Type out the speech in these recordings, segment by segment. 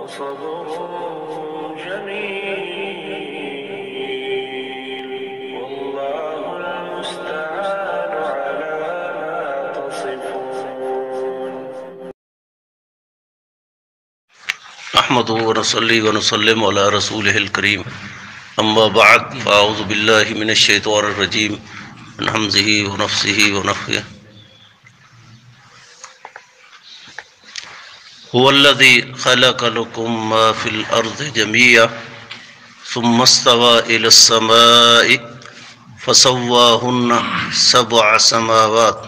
صبر جميل والله المستعان على ما تصفون. نحمده ونصلي ونسلم على رسوله الكريم اما بعد فاعوذ بالله من الشيطان الرجيم من همزه ونفسه ونفخه. هو الذي خلق لكم ما في الأرض جميعا ثم استوى إلى السماء فسواهن سبع سماوات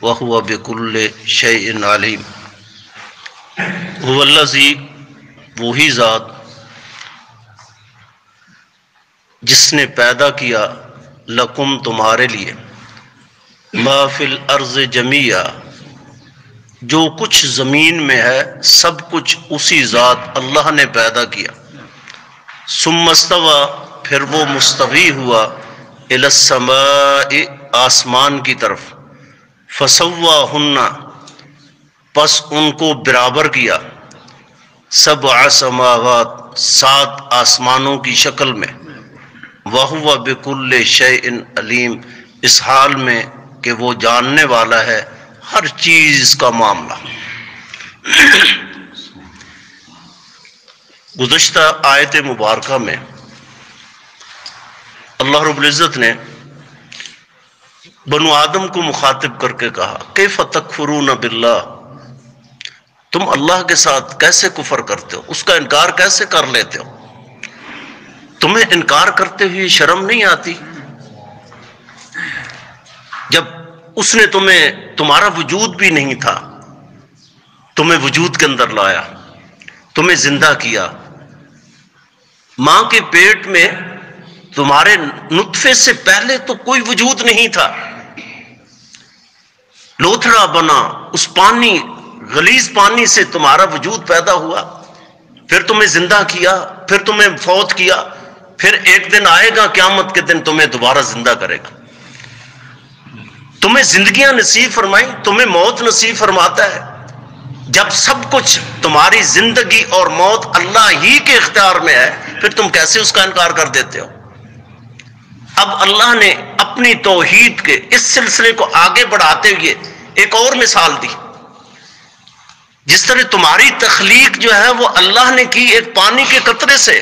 وهو بكل شيء عليم. هو الذي وہی ذات جس نے پیدا کیا لکم تمہارے لیے ما فی الارض جمیعا جو کچھ زمین میں ہے سب کچھ اسی ذات اللہ نے پیدا کیا. ثم استوى پھر وہ مستوی ہوا الی السماء آسمان کی طرف. فسواہن پس ان کو برابر کیا. سبع سماوات 7 آسمانوں کی شکل میں. وَهُوَ بِكُلِّ شَيْءٍ علیم اس حال میں کہ وہ جاننے والا ہے ہر چیز کا معاملہ. گزشتہ آیت مبارکہ میں اللہ رب العزت نے بنو آدم کو مخاطب کر کے کہا کیف تکفرون باللہ، تم اللہ کے ساتھ کیسے کفر کرتے ہو، اس کا انکار کیسے کر لیتے ہو، تمہیں انکار کرتے ہوئے شرم نہیں آتی؟ جب اس نے تمہارا وجود بھی نہیں تھا، تمہیں وجود کے اندر لایا، تمہیں زندہ کیا. ماں کے پیٹ میں تمہارے نطفے سے پہلے تو کوئی وجود نہیں تھا. لوتھڑا بنا، اس پانی غلیظ پانی سے تمہارا وجود پیدا ہوا، پھر تمہیں زندہ کیا، پھر تمہیں فوت کیا، پھر ایک دن آئے گا قیامت کے دن تمہیں دوبارہ زندہ کرے گا. تمہیں زندگیاں نصیب فرمائی، تمہیں موت نصیب فرماتا ہے. جب سب کچھ تمہاری زندگی اور موت اللہ ہی کے اختیار میں ہے، پھر تم کیسے اس کا انکار کر دیتے ہو؟ اب اللہ نے اپنی توحید کے اس سلسلے کو آگے بڑھاتے ہوئے ایک اور مثال دی. جس طرح تمہاری تخلیق جو ہے وہ اللہ نے کی ایک پانی کے قطرے سے،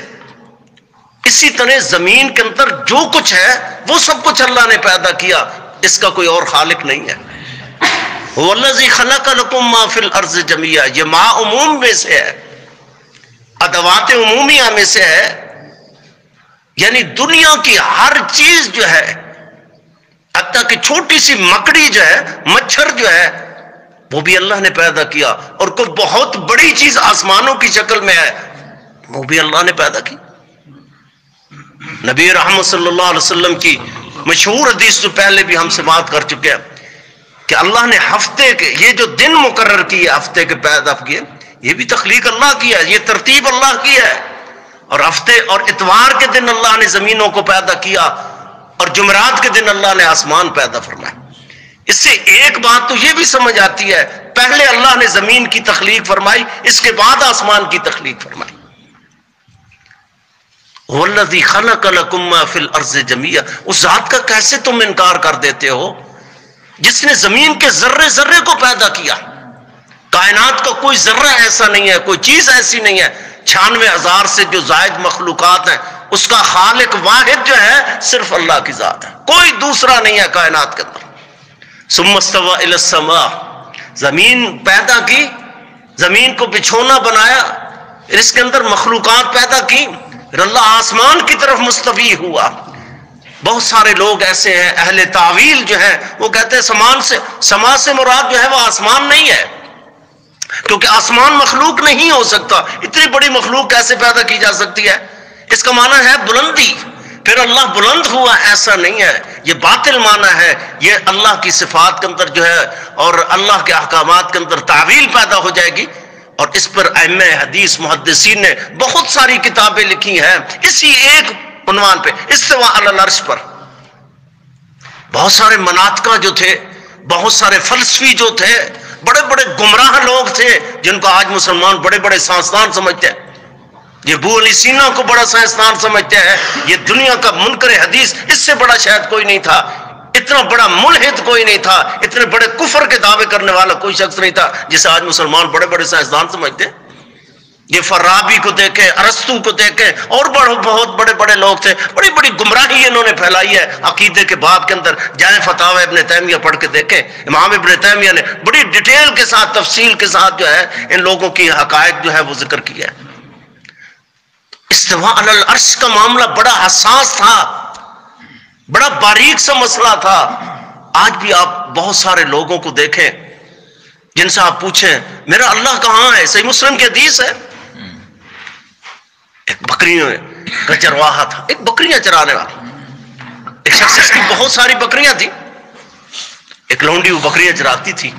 اسی طرح زمین کے اندر جو کچھ ہے وہ سب کچھ اللہ نے پیدا کیا، اس کا کوئی اور خالق نہیں ہے. هو الذی خلق لکم ما فی الارض جمیعا، یہ ما عموم میں سے ہے، ادوات عمومیہ میں سے ہے، یعنی دنیا کی ہر چیز جو ہے، حتیٰ کہ چھوٹی سی مکڑی جو ہے، مچھر جو ہے، وہ بھی اللہ نے پیدا کیا. اور کوئی بہت بڑی چیز آسمانوں کی شکل میں ہے، وہ بھی اللہ نے پیدا کی. نبی رحمت صلی اللہ علیہ وسلم کی مشہور حدیث جو پہلے بھی ہم سے بات کر چکے ہیں کہ اللہ نے ہفتے کے یہ جو دن مقرر کیے، ہفتے کے پیدا کیے، یہ بھی تخلیق اللہ کی ہے، یہ ترتیب اللہ کی ہے. اور ہفتے اور اتوار کے دن اللہ نے زمینوں کو پیدا کیا، اور جمعرات کے دن اللہ نے آسمان پیدا فرمایا. اس سے ایک بات تو یہ بھی سمجھ آتی ہے، پہلے اللہ نے زمین کی تخلیق فرمائی، اس کے بعد آسمان کی تخلیق فرمائی. وَالَّذِي خَلَقَ لَكُم مَّا فِي الْأَرْضِ جَمِيعًا، اس ذات کا کیسے تم انکار کر دیتے ہو جس نے زمین کے ذرے ذرے کو پیدا کیا؟ کائنات کا کوئی ذرہ ایسا نہیں ہے، کوئی چیز ایسی نہیں ہے. 96,000 سے جو زائد مخلوقات ہیں، اس کا خالق واحد جو ہے صرف اللہ کی ذات ہے، کوئی دوسرا نہیں ہے کائنات کے اندر. ثم استوى الى السماء، زمین پیدا کی، زمین کو بچھونا بنایا، اس کے اندر مخلوقات پیدا کی، پھر اللہ آسمان کی طرف مستوی ہوا. بہت سارے لوگ ایسے ہیں اہل تعویل جو ہیں، وہ کہتے ہیں سما سے مراد جو ہے وہ آسمان نہیں ہے، کیونکہ آسمان مخلوق نہیں ہو سکتا، اتنی بڑی مخلوق کیسے پیدا کی جا سکتی ہے؟ اس کا معنی ہے بلندی، پھر اللہ بلند ہوا، ایسا نہیں ہے، یہ باطل معنی ہے. یہ اللہ کی صفات کے اندر جو ہے اور اللہ کے احکامات کے اندر تعویل پیدا ہو جائے گی. اور اس پر ائمہ حدیث محدثین نے بہت ساری کتابیں لکھی ہیں اسی ایک عنوان پہ، استواء علی العرش پر. بہت سارے مناطقہ جو تھے، بہت سارے فلسفی جو تھے، بڑے بڑے گمراہ لوگ تھے جن کو آج مسلمان بڑے بڑے سائنسدان سمجھتے ہیں، یہ ابو علی سینا کو بڑا سائنسدان سمجھتے ہیں، یہ دنیا کا منکر حدیث اس سے بڑا شاید کوئی نہیں تھا، اتنا بڑا ملحد کوئی نہیں تھا، اتنے بڑے کفر کے دعوے کرنے والا کوئی شخص نہیں تھا جسے آج مسلمان بڑے بڑے سائنسدان سمجھتے ہیں۔ یہ فارابی کو دیکھیں، ارسطو کو دیکھیں، اور بہت بڑے بڑے لوگ تھے، بڑی بڑی گمراہی انہوں نے پھیلائی ہے عقیدے کے باب کے اندر۔ جائیں فتاوی ابن تیمیہ پڑھ کے دیکھیں، امام ابن تیمیہ نے بڑی ڈیٹیل کے ساتھ تفصیل کے ساتھ جو ہے ان لوگوں کی حقائق جو ہے وہ ذکر کیا ہے۔ استواء علی العرش کا معاملہ بڑا حساس تھا، بڑا باریک سا مسئلہ تھا۔ آج بھی آپ بہت سارے لوگوں کو دیکھیں جن سے آپ پوچھیں میرا اللہ کہاں ہے، صحیح مسلم کی حدیث ہے، ایک بکریوں کا چرواہا تھا، ایک بکریاں چرانے والا، ایک شخص اس کی بہت ساری بکریاں تھی، ایک لونڈی وہ بکریاں چراتی تھی۔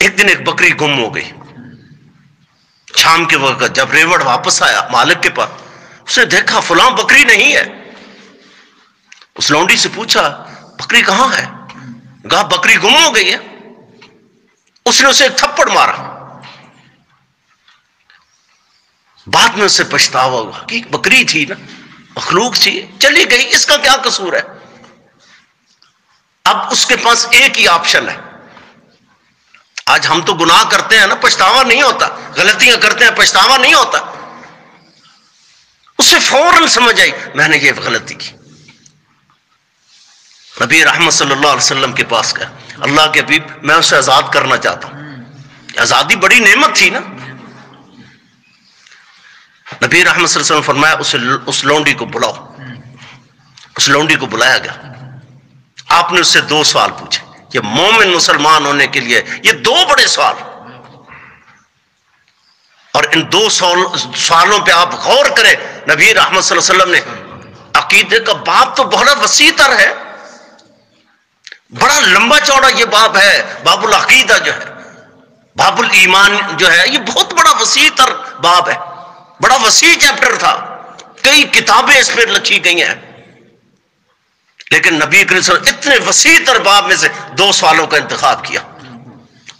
ایک دن ایک بکری گم ہو گئی، شام کے وقت جب ریوڑ واپس آیا مالک کے پاس، اس نے دیکھا فلاں بکری نہیں ہے۔ اس لونڈی سے پوچھا بکری کہاں ہے؟ کہا بکری گم ہو گئی ہے۔ اس نے اسے ایک تھپڑ مارا، بعد میں اسے پچھتاوا ہوا کہ ایک بکری تھی نا، مخلوق تھی، چلی گئی، اس کا کیا قصور ہے؟ اب اس کے پاس ایک ہی آپشن ہے۔ آج ہم تو گناہ کرتے ہیں نا، پچھتاوا نہیں ہوتا، غلطیاں کرتے ہیں پچھتاوا نہیں ہوتا۔ اسے فوراً سمجھ آئی میں نے یہ غلطی کی۔ نبی رحمت صلی اللہ علیہ وسلم کے پاس گیا، اللہ کے حبیب میں اسے آزاد کرنا چاہتا ہوں۔ آزادی بڑی نعمت تھی نا۔ نبی رحمت صلی اللہ علیہ وسلم فرمایا اس لونڈی کو بلاؤ۔ اس لونڈی کو بلایا گیا، آپ نے اس سے 2 سوال پوچھے۔ یہ مومن مسلمان ہونے کے لیے یہ 2 بڑے سوال، اور ان 2 سوالوں پہ آپ غور کریں۔ نبی رحمت صلی اللہ علیہ وسلم نے عقیدے کا باب تو بہت وسیع تر ہے، بڑا لمبا چوڑا یہ باب ہے، باب العقیدہ جو ہے، باب الایمان جو ہے، یہ بہت بڑا وسیع تر باب ہے، بڑا وسیع چیپٹر تھا، کئی کتابیں اس پہ لکھی گئی ہیں۔ لیکن نبی کریم صلی اللہ علیہ وسلم اتنے وسیع تر باب میں سے 2 سوالوں کا انتخاب کیا،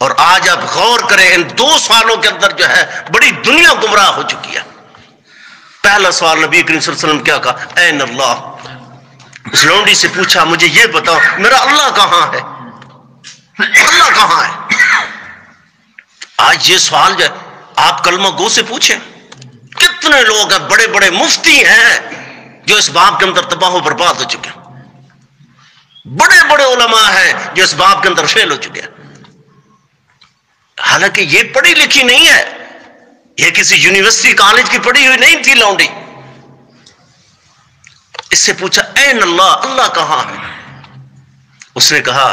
اور آج آپ غور کریں ان 2 سوالوں کے اندر جو ہے بڑی دنیا گمراہ ہو چکی ہے۔ پہلا سوال نبی کریم صلی اللہ علیہ وسلم کیا کہا؟ این اللہ۔ اس لونڈی سے پوچھا مجھے یہ بتاؤ میرا اللہ کہاں ہے، اللہ کہاں ہے؟ آج یہ سوال جو ہے آپ کلمہ گو سے پوچھیں، کتنے لوگ ہیں، بڑے بڑے مفتی ہیں جو اس باب کے اندر تباہ و برباد ہو چکے ہیں، بڑے بڑے علماء ہیں جو اس باب کے اندر فیل ہو چکے ہیں۔ حالانکہ یہ پڑھی لکھی نہیں ہے، یہ کسی یونیورسٹی کالج کی پڑھی ہوئی نہیں تھی لونڈی۔ اس سے پوچھا این اللہ، اللہ کہاں ہے؟ اس نے کہا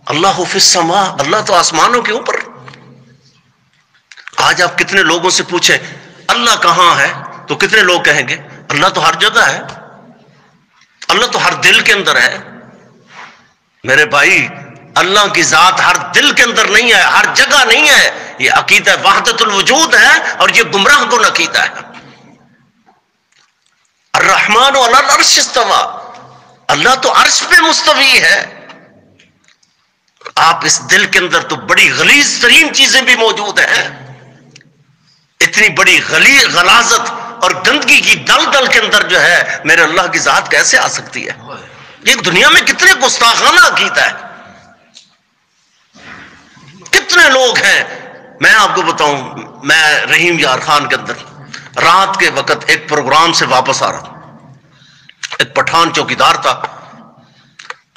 اللہ فی السماء، اللہ تو آسمانوں کے اوپر۔ آج آپ کتنے لوگوں سے پوچھیں اللہ کہاں ہے تو کتنے لوگ کہیں گے اللہ تو ہر جگہ ہے، اللہ تو ہر دل کے اندر ہے۔ میرے بھائی اللہ کی ذات ہر دل کے اندر نہیں ہے، ہر جگہ نہیں ہے، یہ عقیدہ وحدت الوجود ہے، اور یہ گمراہ کن عقیدہ ہے۔ الرحمن علی العرش استوى، اللہ تو عرش پہ مستوی ہے۔ آپ اس دل کے اندر تو بڑی غلیظ ترین چیزیں بھی موجود ہیں، اتنی بڑی غلاظت اور گندگی کی دل کے اندر جو ہے میرے اللہ کی ذات کیسے آ سکتی ہے؟ یہ دنیا میں کتنے گستاخانہ عقیدہ ہے، کتنے لوگ ہیں۔ میں آپ کو بتاؤں، میں رحیم یار خان کے اندر رات کے وقت ایک پروگرام سے واپس آ رہا تھا، ایک پٹھان چوکیدار تھا،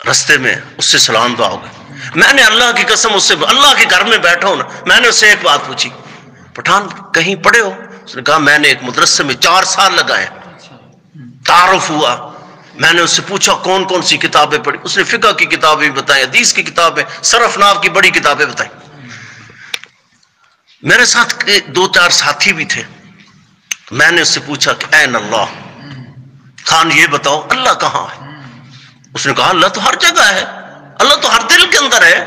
رستے میں اس سے سلام دعا ہو گئی۔ میں نے اللہ کی قسم اس سے، اللہ کے گھر میں بیٹھا ہوں نا، میں نے اس سے ایک بات پوچھی، پٹھان کہیں پڑھے ہو؟ اس نے کہا میں نے ایک مدرسے میں 4 سال لگائے۔ تعارف ہوا، میں نے اس سے پوچھا کون کون سی کتابیں پڑھی، اس نے فقہ کی کتابیں بتائیں، حدیث کی کتابیں، صرف نحو کی بڑی کتابیں بتائیں۔ میرے ساتھ 2-4 ساتھی بھی تھے، میں نے اس سے پوچھا کہ این اللہ، خان یہ بتاؤ اللہ کہاں ہے؟ اس نے کہا اللہ تو ہر جگہ ہے، اللہ تو ہر دل کے اندر ہے۔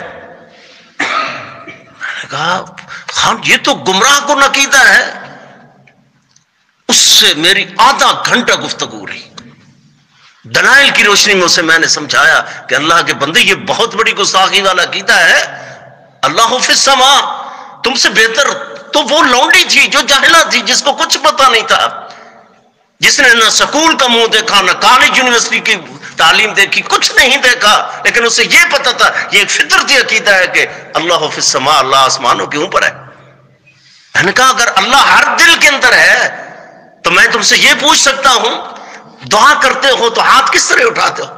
میں نے کہا خان یہ تو گمراہ کن عقیدہ ہے۔ اس سے میری آدھا گھنٹہ گفتگو رہی، دلائل کی روشنی میں اسے میں نے سمجھایا کہ اللہ کے بندے یہ بہت بڑی گستاخی والا عقیدہ ہے۔ اللہ فی السماء، تم سے بہتر تو وہ لونڈی تھی جو جاہلہ تھی، جس کو کچھ پتا نہیں تھا، جس نے نہ سکول کا منہ دیکھا، نہ کالج یونیورسٹی کی تعلیم دیکھی، کچھ نہیں دیکھا، لیکن اسے یہ پتا تھا، یہ ایک فطرتی عقیدہ ہے کہ اللہ فی السماء، اللہ آسمانوں کے اوپر ہے۔ میں نے کہا اگر اللہ ہر دل کے اندر ہے تو میں تم سے یہ پوچھ سکتا ہوں، دعا کرتے ہو تو ہاتھ کس طرح اٹھاتے ہو؟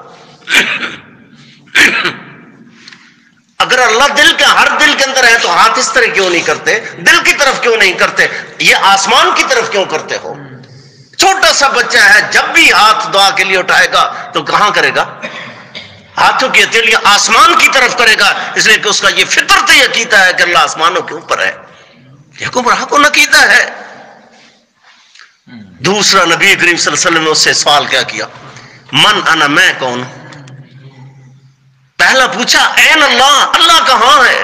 اگر اللہ ہر دل کے اندر ہے تو ہاتھ اس طرح کیوں نہیں کرتے؟ دل کی طرف کیوں نہیں کرتے؟ یہ آسمان کی طرف کیوں کرتے ہو؟ چھوٹا سا بچہ ہے، جب بھی ہاتھ دعا کے لیے اٹھائے گا تو کہاں کرے گا؟ ہاتھوں کی ہتھیلیاں آسمان کی طرف کرے گا، اس لیے کہ اس کا یہ فطرتی عقیدہ ہے کہ اللہ آسمانوں کے اوپر ہے۔ یہ گمراہ کن عقیدہ ہے۔ دوسرا، نبی کریم صلی اللہ علیہ وسلم نے اس سے سوال کیا کیا؟ من انا، میں کون ہوں؟ پہلا پوچھا این اللہ، اللہ کہاں ہے؟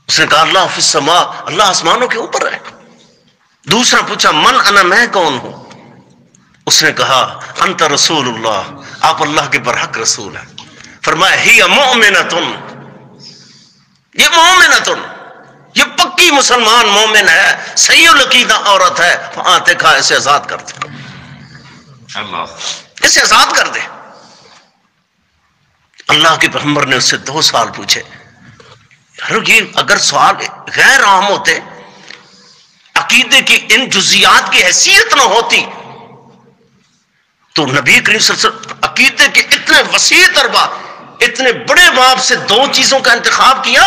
اس نے کہا اللہ فی السماء، اللہ آسمانوں کے اوپر ہے۔ دوسرا پوچھا من انا، میں کون ہوں؟ اس نے کہا انت رسول اللہ، آپ اللہ کے برحق رسول ہیں۔ فرمایا ہی مؤمنۃ، یہ مومنۃ، یہ پکی مسلمان مومن ہے، صحیح العقیدہ عورت ہے، آتے کھا اسے آزاد کر دے، اسے آزاد کر دے۔ اللہ کے پیغمبر نے اس سے 2 سوال پوچھے۔ یہ اگر سوال غیر عام ہوتے، عقیدے کی ان جزیات کی حیثیت نہ ہوتی، تو نبی کریم صلی اللہ علیہ وسلم عقیدے کے اتنے وسیع تربا، اتنے بڑے باب سے 2 چیزوں کا انتخاب کیا۔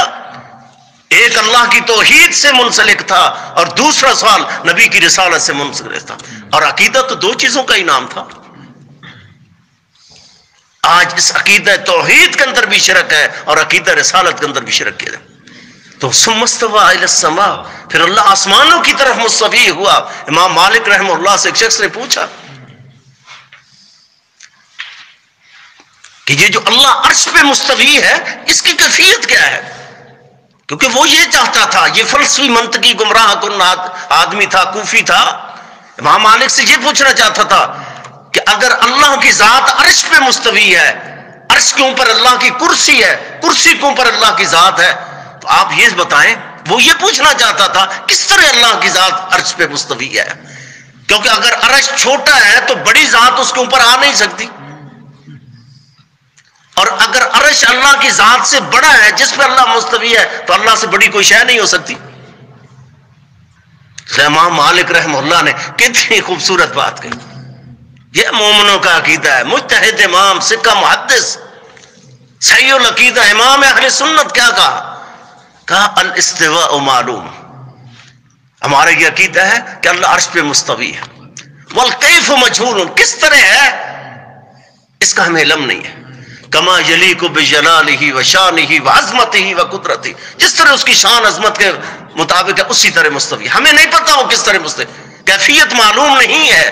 ایک اللہ کی توحید سے منسلک تھا اور دوسرا سوال نبی کی رسالت سے منسلک تھا، اور عقیدہ تو 2 چیزوں کا انعام تھا۔ آج اس عقیدہ توحید کے اندر بھی شرک ہے اور عقیدہ رسالت کے اندر بھی شرک کیا ہے۔ تو ثم استوى الى السماء، پھر اللہ آسمانوں کی طرف مستوی ہوا۔ امام مالک رحمہ اللہ سے ایک شخص نے پوچھا کہ یہ جو اللہ عرش پہ مستوی ہے، اس کی کیفیت کیا ہے؟ کیونکہ وہ یہ چاہتا تھا، یہ فلسفی منطقی گمراہ کن آدمی تھا، کوفی تھا، امام مالک سے یہ پوچھنا چاہتا تھا کہ اگر اللہ کی ذات عرش پہ مستوی ہے، عرش کے اوپر اللہ کی کرسی ہے، کرسی کے اوپر اللہ کی ذات ہے، تو آپ یہ بتائیں، وہ یہ پوچھنا چاہتا تھا کس طرح اللہ کی ذات عرش پہ مستوی ہے؟ کیونکہ اگر عرش چھوٹا ہے تو بڑی ذات اس کے اوپر آ نہیں سکتی، اور اگر عرش اللہ کی ذات سے بڑا ہے جس پہ اللہ مستوی ہے تو اللہ سے بڑی کوئی شے نہیں ہو سکتی۔ امام مالک رحمہ اللہ نے کتنی خوبصورت بات کہی۔ یہ مومنوں کا عقیدہ ہے، مجتہد امام، سکہ محدث، صحیح العقیدہ امام اہل سنت کیا کہا الاستواء معلوم، ہمارا یہ عقیدہ ہے کہ اللہ عرش پہ مستوی ہے، والکیف مجہول، کس طرح ہے اس کا ہمیں علم نہیں ہے، کما یلیق بجلالہ وشانہ وعظمتہ وقدرتہ، جس طرح اس کی شان عظمت کے مطابق ہے اسی طرح مستوی، ہمیں نہیں پتا وہ کس طرح مستوی، کیفیت معلوم نہیں ہے۔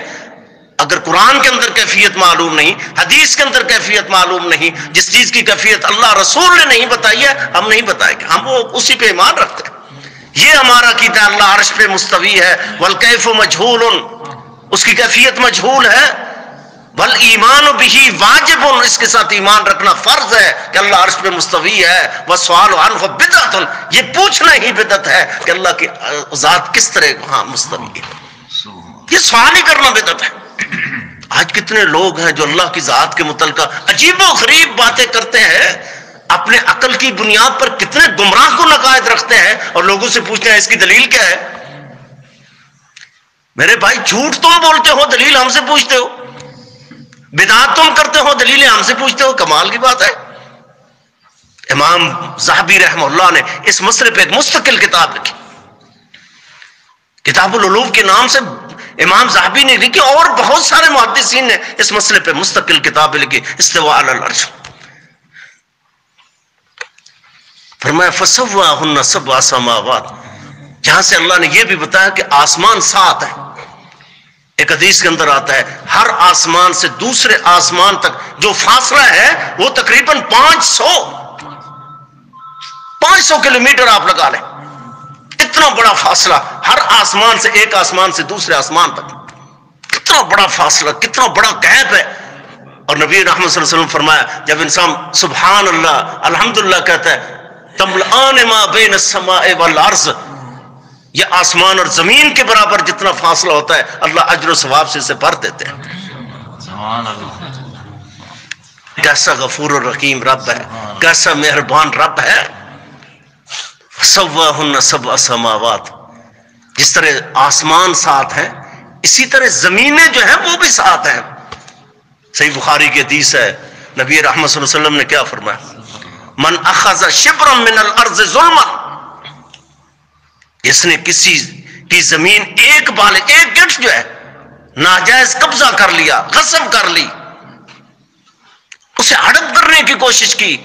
اگر قرآن کے اندر کیفیت معلوم نہیں، حدیث کے اندر کیفیت معلوم نہیں، جس چیز کی کیفیت اللہ رسول نے نہیں بتائی ہے ہم نہیں بتائیں گے، ہم وہ اسی پہ ایمان رکھتے ہیں۔ یہ ہمارا عقیدہ، اللہ عرش پہ مستوی ہے، والکیف مجہول، اس کی کیفیت مجہول ہے، والایمان بہ واجب، اس کے ساتھ ایمان رکھنا فرض ہے کہ اللہ عرش پہ مستوی ہے، والسؤال عنہ بدعۃ، یہ پوچھنا ہی بدعت ہے کہ اللہ کی ذات کس طرح وہاں مستوی ہے، یہ سوال ہی کرنا بدعت ہے۔ آج کتنے لوگ ہیں جو اللہ کی ذات کے متعلقہ عجیب و غریب باتیں کرتے ہیں، اپنے عقل کی بنیاد پر کتنے گمراہ کو عقائد رکھتے ہیں، اور لوگوں سے پوچھتے ہیں اس کی دلیل کیا ہے؟ میرے بھائی جھوٹ تم بولتے ہو، دلیل ہم سے پوچھتے ہو، بدعات تم کرتے ہو، دلیلیں ہم سے پوچھتے ہو، کمال کی بات ہے۔ امام ذہبی رحمہ اللہ نے اس مسئلے پہ ایک مستقل کتاب لکھی، کتاب العلوم کے نام سے امام ذہبی نے لکھی، اور بہت سارے محدثین نے اس مسئلے پہ مستقل کتابیں لکھی، استواء علی العرش۔ فرمایا فسواہن سبع سماوات، جہاں سے اللہ نے یہ بھی بتایا کہ آسمان 7 ہے۔ ایک حدیث کے اندر آتا ہے ہر آسمان سے دوسرے آسمان تک جو فاصلہ ہے وہ تقریباً 500 کلومیٹر آپ لگا لیں، اتنا بڑا فاصلہ ہر آسمان سے، ایک آسمان سے دوسرے آسمان تک، کتنا بڑا فاصلہ، کتنا بڑا گیپ ہے۔ اور نبی رحمت صلی اللہ علیہ وسلم فرمایا جب انسان سبحان اللہ الحمدللہ کہتا ہے، تملآن ما بین السماء والارض، یہ آسمان اور زمین کے برابر جتنا فاصلہ ہوتا ہے اللہ اجر و ثواب سے اسے بھر دیتے ہیں. سبحان اللہ. کیسا غفور الرحیم رب ہے، کیسا مہربان رب ہے. سواہن سبع سماوات، جس طرح آسمان ساتھ ہیں اسی طرح زمینیں جو ہیں وہ بھی ساتھ ہیں. صحیح بخاری کی حدیث ہے، نبی رحمت صلی اللہ علیہ وسلم نے کیا فرمایا؟ من اخذ شبرا من الارض ظلما، جس نے کسی کی زمین ایک گٹھ جو ہے ناجائز قبضہ کر لیا، غصب کر لی، اسے ہڑپ کرنے کی کوشش کی،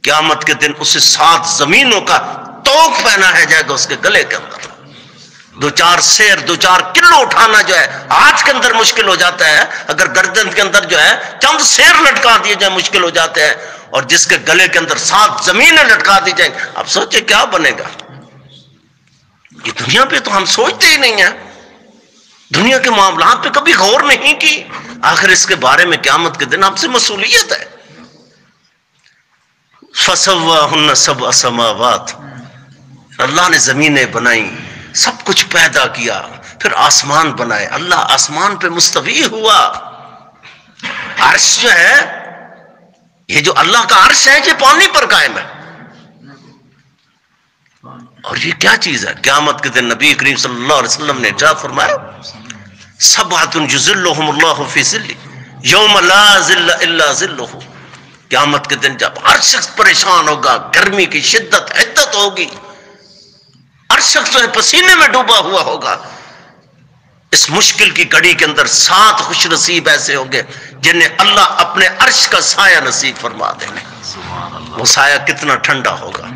قیامت کے دن اسے 7 زمینوں کا توق پہنایا جائے گا اس کے گلے کے اندر. 2-4 سیر 2-4 کلو اٹھانا جو ہے ہاتھ کے اندر مشکل ہو جاتا ہے، اگر گردن کے اندر جو ہے چند سیر لٹکا دیے جائیں مشکل ہو جاتے ہیں، اور جس کے گلے کے اندر 7 زمینیں لٹکا دی جائیں. اب سوچے کیا بنے گا. یہ دنیا پہ تو ہم سوچتے ہی نہیں ہیں، دنیا کے معاملات پہ کبھی غور نہیں کی، آخر اس کے بارے میں قیامت کے دن ہم سے مسئولیت ہے. فسواہن سبع سماوات، اللہ نے زمینیں بنائی، سب کچھ پیدا کیا، پھر آسمان بنائے. اللہ آسمان پہ مستوی ہوا. عرش جو ہے، یہ جو اللہ کا عرش ہے یہ پانی پر قائم ہے. اور یہ کیا چیز ہے؟ قیامت کے دن نبی کریم صلی اللہ علیہ وسلم نے ارشاد فرمایا سبعۃ یظلھم اللہ فی ظلہ یوم لا ظل الا ظلہ. قیامت کے دن جب ہر شخص پریشان ہوگا، گرمی کی شدت حدت ہوگی، ہر شخص جو ہے پسینے میں ڈوبا ہوا ہوگا، اس مشکل کی گھڑی کے اندر 7 خوش نصیب ایسے ہوں گے جنہیں اللہ اپنے عرش کا سایہ نصیب فرما دیں گے. وہ سایہ کتنا ٹھنڈا ہوگا.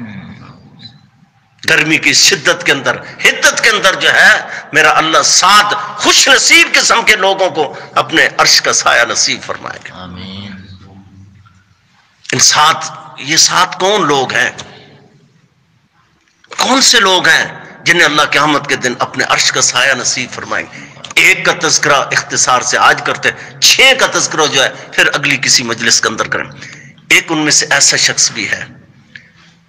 گرمی کی شدت کے اندر حدت کے اندر جو ہے میرا اللہ 7 خوش نصیب قسم کے لوگوں کو اپنے عرش کا سایہ نصیب فرمائے گا. آمین. ان 7 کون لوگ ہیں؟ کون سے لوگ ہیں جنہیں اللہ قیامت کے دن اپنے عرش کا سایہ نصیب فرمائیں گے؟ ایک کا تذکرہ اختصار سے آج کرتے، 6 کا تذکرہ جو ہے پھر اگلی کسی مجلس کے اندر کریں. ایک ان میں سے ایسا شخص بھی ہے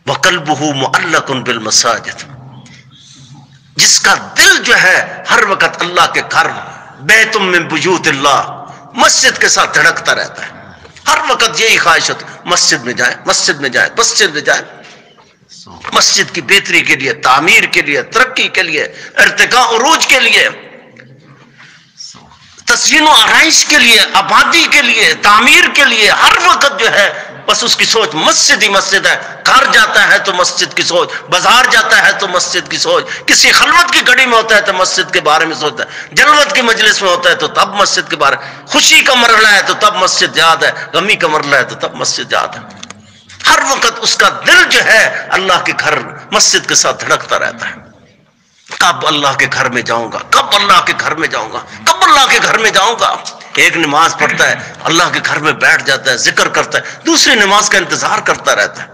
وَقَلْبُهُ مُعَلَّقٌ بِالْمَسَاجِدِ، جس کا دل جو ہے ہر وقت اللہ کے گھر بیت من بیوت اللہ، مسجد کے ساتھ دھڑکتا رہتا ہے. ہر وقت یہی خواہش ہوتی، مسجد میں جائیں، مسجد میں جائیں، مسجد میں جائیں. مسجد کی بہتری کے لیے، تعمیر کے لیے، ترقی کے لیے، ارتقاء عروج کے لیے، تزئین و آرائش کے لیے، آبادی کے لیے، تعمیر کے لیے، ہر وقت جو ہے بس اس کی سوچ مسجد ہی مسجد ہے. گھر جاتا ہے تو مسجد کی سوچ، بازار جاتا ہے تو مسجد کی سوچ، کسی خلوت کی گھڑی میں ہوتا ہے تو مسجد کے بارے میں سوچتا ہے، جلوت کی مجلس میں ہوتا ہے تو تب مسجد کے بارے، خوشی کا مرحلہ ہے تو تب مسجد یاد ہے، غمی کا مرحلہ ہے تو تب مسجد یاد ہے. ہر وقت اس کا دل جو ہے اللہ کے گھر مسجد کے ساتھ دھڑکتا رہتا ہے. کب اللہ کے گھر میں جاؤں گا، کب اللہ کے گھر میں جاؤں گا، کب اللہ کے گھر میں جاؤں گا. ایک نماز پڑھتا ہے، اللہ کے گھر میں بیٹھ جاتا ہے، ذکر کرتا ہے، دوسری نماز کا انتظار کرتا رہتا ہے.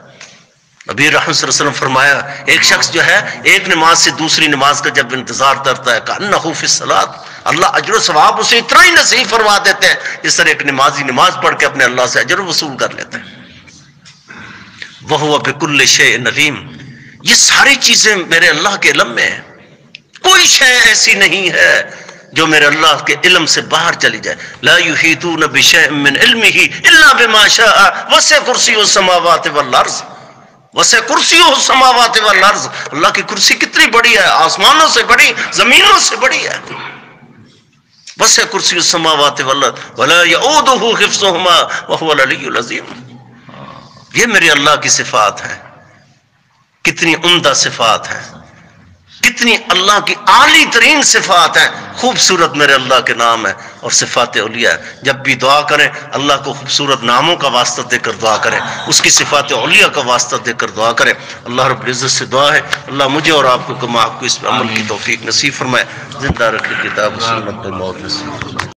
نبی رحمت صلی اللہ علیہ وسلم فرمایا ایک شخص جو ہے ایک نماز سے دوسری نماز کا جب انتظار کرتا ہے کأنہ فی الصلاۃ، اللہ اجر و ثواب اسے اتنا ہی نصیب فرما دیتے ہیں جس طرح ایک نمازی نماز پڑھ کے اپنے اللہ سے اجر وصول کر لیتا ہے. وَهُوَ بِكُلِّ شَيْءٍ عَلِيمٌ، یہ ساری چیزیں میرے اللہ کے علم میں ہیں. کوئی شے ایسی نہیں ہے جو میرے اللہ کے علم سے باہر چلی جائے. لا يحيطون بشيء من علمه الا بما شاء وسع كرسيه السماوات والارض وسع كرسيه السماوات والارض. اللہ کی کرسی کتنی بڑی ہے، آسمانوں سے بڑی، زمینوں سے بڑی ہے. وسع كرسيه السماوات والارض ولا يؤوده حفظهما وهو العلي العظيم. یہ میرے اللہ کی صفات ہیں، کتنی عمدہ صفات ہیں، کتنی اللہ کی اعلی ترین صفات ہیں. خوبصورت میرے اللہ کے نام ہے اور صفات اولیاء ہے. جب بھی دعا کریں اللہ کو خوبصورت ناموں کا واسطہ دے کر دعا کریں، اس کی صفات اولیاء کا واسطہ دے کر دعا کریں. اللہ رب العزت سے دعا ہے اللہ مجھے اور آپ کو آپ کو اس پہ عمل کی توفیق نصیب فرمائے، زندہ رکھے، کتاب و سنت پہ موت نصیب فرمائے.